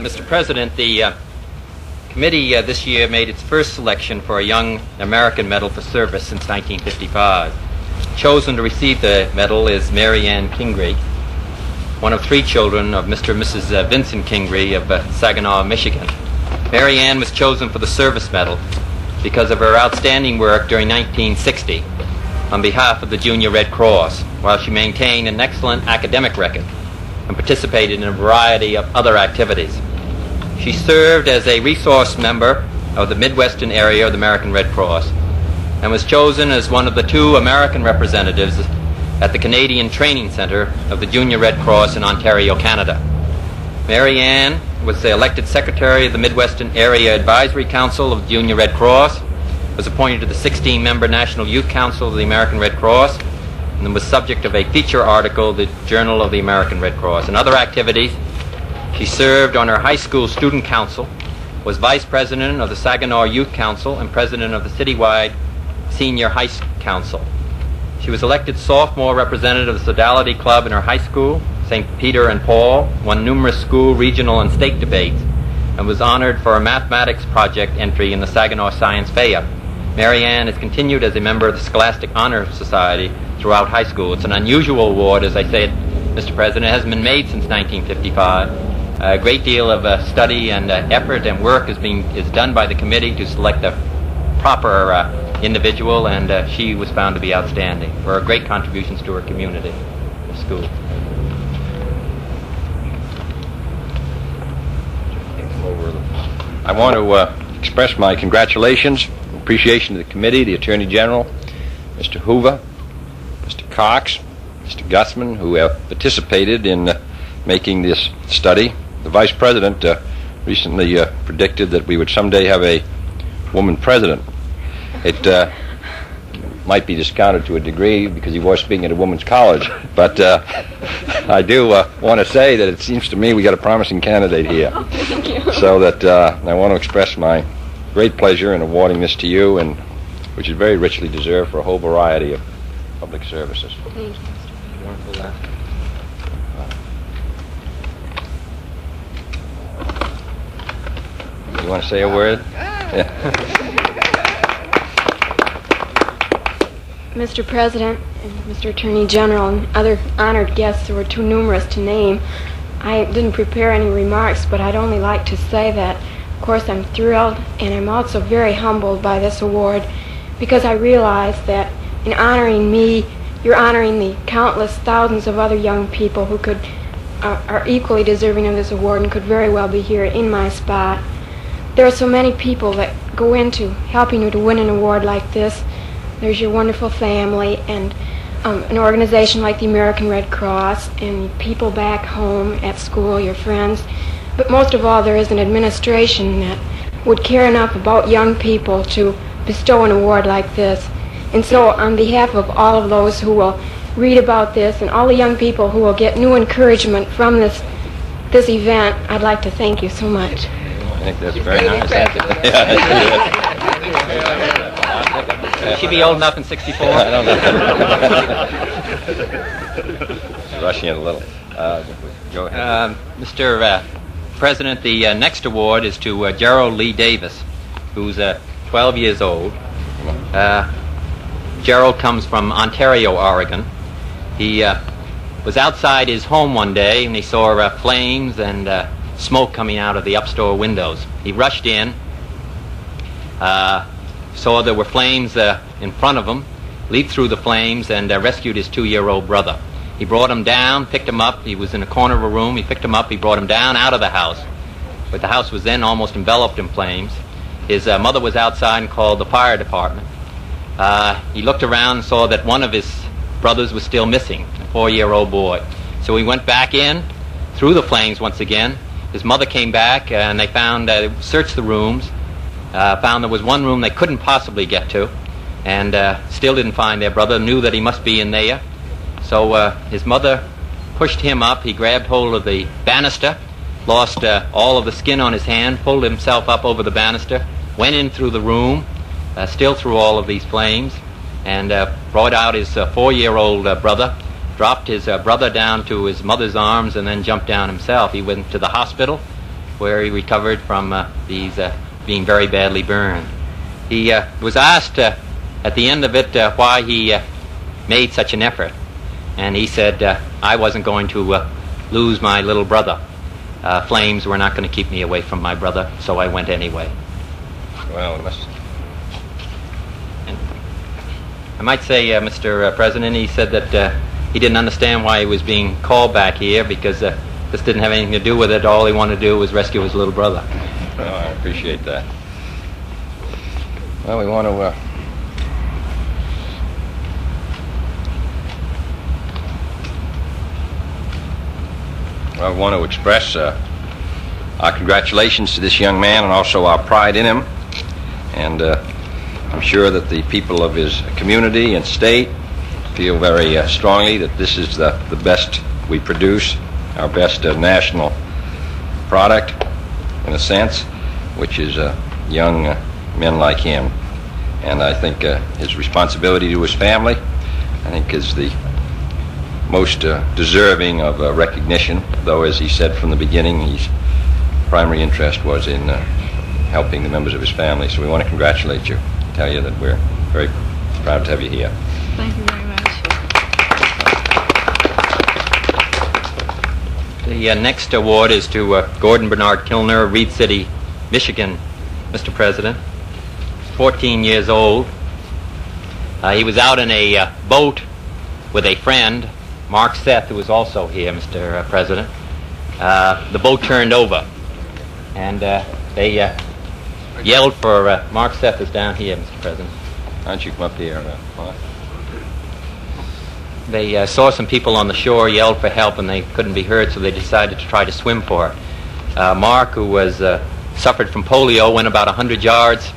Mr. President, the committee this year made its first selection for a Young American Medal for Service since 1955. Chosen to receive the medal is Mary Ann Kingry, one of 3 children of Mr. and Mrs. Vincent Kingry of Saginaw, Michigan. Mary Ann was chosen for the Service Medal because of her outstanding work during 1960 on behalf of the Junior Red Cross, while she maintained an excellent academic record and participated in a variety of other activities. She served as a resource member of the Midwestern area of the American Red Cross and was chosen as one of the 2 American representatives at the Canadian Training Center of the Junior Red Cross in Ontario, Canada. Mary Ann was the elected secretary of the Midwestern Area Advisory Council of the Junior Red Cross, was appointed to the 16-member National Youth Council of the American Red Cross, and was subject of a feature article, the Journal of the American Red Cross. In other activities, she served on her high school student council, was vice president of the Saginaw Youth Council and president of the citywide Senior High Council. She was elected sophomore representative of the Sodality Club in her high school, St. Peter and Paul, won numerous school, regional, and state debates, and was honored for a mathematics project entry in the Saginaw Science Fair. Mary Ann has continued as a member of the Scholastic Honor Society throughout high school. It's an unusual award, as I said, Mr. President. It hasn't been made since 1955. A great deal of study and effort and work is done by the committee to select a proper individual, and she was found to be outstanding for her great contributions to her community, the school. I want to express my congratulations, appreciation to the committee, the Attorney General, Mr. Hoover, Mr. Cox, Mr. Guthman, who have participated in making this study. The Vice President recently predicted that we would someday have a woman president. It might be discounted to a degree because he was speaking at a women's college, but I do want to say that it seems to me we got a promising candidate here. Thank you. So that I want to express my great pleasure in awarding this to you, and which is very richly deserved for a whole variety of public services. Thank you, Mr. You want to say a word? Yeah. Mr. President and Mr. Attorney General and other honored guests who were too numerous to name, I didn't prepare any remarks, but I'd only like to say that, of course, I'm thrilled, and I'm also very humbled by this award because I realize that in honoring me, you're honoring the countless thousands of other young people who are equally deserving of this award and could very well be here in my spot. There are so many people that go into helping you to win an award like this. There's your wonderful family and an organization like the American Red Cross and people back home at school, your friends. But most of all, there is an administration that would care enough about young people to bestow an award like this. And so on behalf of all of those who will read about this and all the young people who will get new encouragement from this event, I'd like to thank you so much. I think that's very nice. Will she be old enough in 64? I don't know. Rushing it a little. Go ahead. Mr. President, the next award is to Gerald Lee Davis, who's 12 years old. Gerald comes from Ontario, Oregon. He was outside his home one day and he saw flames and smoke coming out of the upstore windows. He rushed in, saw there were flames in front of him, leaped through the flames, and rescued his 2-year-old brother. He brought him down, picked him up. He was in a corner of a room. He picked him up. He brought him down out of the house. But the house was then almost enveloped in flames. His mother was outside and called the fire department. He looked around and saw that one of his brothers was still missing, a 4-year-old boy. So he went back in, through the flames once again. His mother came back, and they searched the rooms, found there was one room they couldn't possibly get to, and still didn't find their brother, knew that he must be in there. So his mother pushed him up. He grabbed hold of the banister, lost all of the skin on his hand, pulled himself up over the banister, went in through the room, still through all of these flames, and brought out his 4-year-old brother, dropped his brother down to his mother's arms, and then jumped down himself. He went to the hospital, where he recovered from these being very badly burned. He was asked at the end of it why he made such an effort, and he said, I wasn't going to lose my little brother. Flames were not going to keep me away from my brother, so I went anyway. Well, it must... And I might say, Mr. President, he said that he didn't understand why he was being called back here, because this didn't have anything to do with it. All he wanted to do was rescue his little brother. Well, I appreciate that. Well, we want to... I want to express our congratulations to this young man and also our pride in him. And I'm sure that the people of his community and state feel very strongly that this is the best we produce, our best national product, in a sense, which is young men like him. And I think his responsibility to his family, I think, is the most deserving of recognition, though, as he said from the beginning, his primary interest was in helping the members of his family. So we want to congratulate you, tell you that we're very proud to have you here. Thank you very much. The next award is to Gordon Bernard Kilner, Reed City, Michigan, Mr. President. 14 years old. He was out in a boat with a friend, Mark Seth, who was also here, Mr. President. The boat turned over, and they yelled for Mark Seth is down here, Mr. President. Why don't you come up here, Mark? They saw some people on the shore, yelled for help, and they couldn't be heard, so they decided to try to swim for it. Mark, who was suffered from polio, went about 100 yards,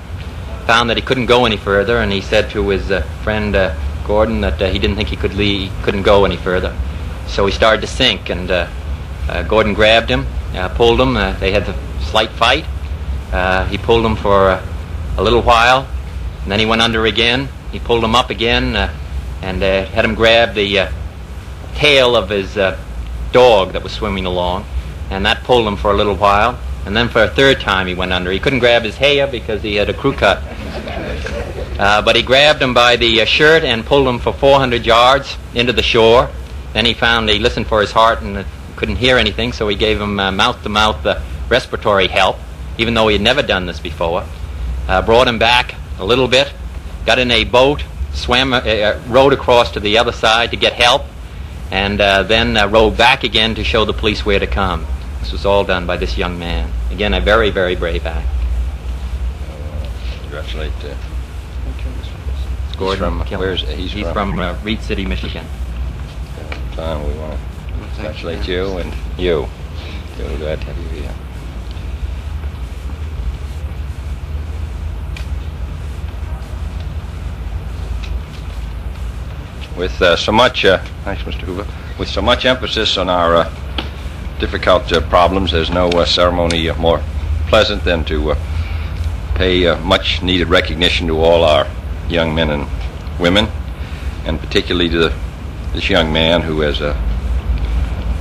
found that he couldn't go any further, and he said to his friend Gordon that he didn't think he couldn't go any further. So he started to sink, and Gordon grabbed him, pulled him. They had a slight fight. He pulled him for a little while, and then he went under again. He pulled him up again, and had him grab the tail of his dog that was swimming along, and that pulled him for a little while. And then for a third time he went under. He couldn't grab his hair because he had a crew cut. But he grabbed him by the shirt and pulled him for 400 yards into the shore. Then he listened for his heart and couldn't hear anything, so he gave him mouth-to-mouth respiratory help, even though he had never done this before. Brought him back a little bit, got in a boat, rowed across to the other side to get help, and then rowed back again to show the police where to come. This was all done by this young man. Again, a very, very brave act. Congratulate Gordon. He's from Reed City, Michigan. Tom, we want to congratulate you and you. We're glad to have you here. With so much, thanks, Mr. Hoover. With so much emphasis on our difficult problems, there's no ceremony more pleasant than to pay much needed recognition to all our young men and women, and particularly to this young man who has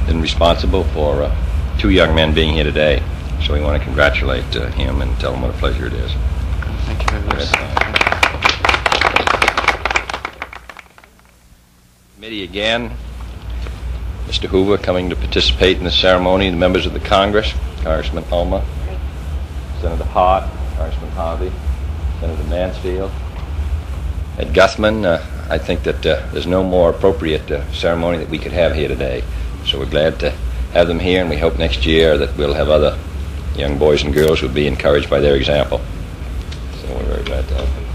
been responsible for two young men being here today. So we want to congratulate him and tell him what a pleasure it is. Thank you very much. Committee again. Mr. Hoover coming to participate in the ceremony, the members of the Congress, Congressman Ulmer, Senator Hart, Congressman Harvey, Senator Mansfield, Ed Guthman. I think that there's no more appropriate ceremony that we could have here today. So we're glad to have them here, and we hope next year that we'll have other young boys and girls who will be encouraged by their example. So we're very glad to have them.